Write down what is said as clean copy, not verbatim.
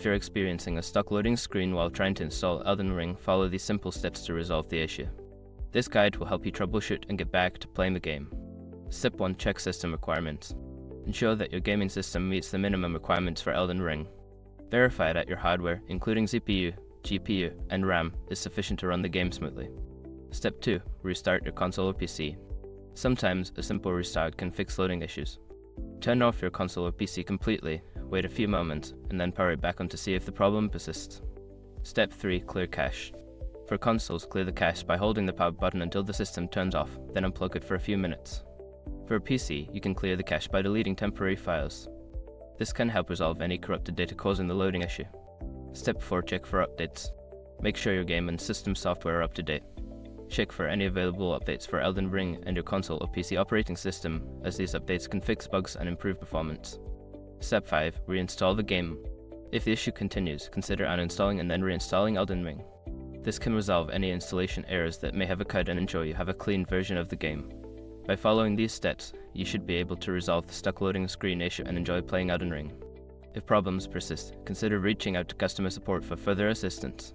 If you're experiencing a stuck loading screen while trying to install Elden Ring, follow these simple steps to resolve the issue. This guide will help you troubleshoot and get back to playing the game. Step 1. Check system requirements. Ensure that your gaming system meets the minimum requirements for Elden Ring. Verify that your hardware, including CPU, GPU, and RAM, is sufficient to run the game smoothly. Step 2. Restart your console or PC. Sometimes a simple restart can fix loading issues. Turn off your console or PC completely, wait a few moments, and then power it back on to see if the problem persists. Step 3. Clear cache. For consoles, clear the cache by holding the power button until the system turns off, then unplug it for a few minutes. For a PC, you can clear the cache by deleting temporary files. This can help resolve any corrupted data causing the loading issue. Step 4. Check for updates. Make sure your game and system software are up to date. Check for any available updates for Elden Ring and your console or PC operating system, as these updates can fix bugs and improve performance. Step 5. Reinstall the game. If the issue continues, consider uninstalling and then reinstalling Elden Ring. This can resolve any installation errors that may have occurred and ensure you have a clean version of the game. By following these steps, you should be able to resolve the stuck loading screen issue and enjoy playing Elden Ring. If problems persist, consider reaching out to customer support for further assistance.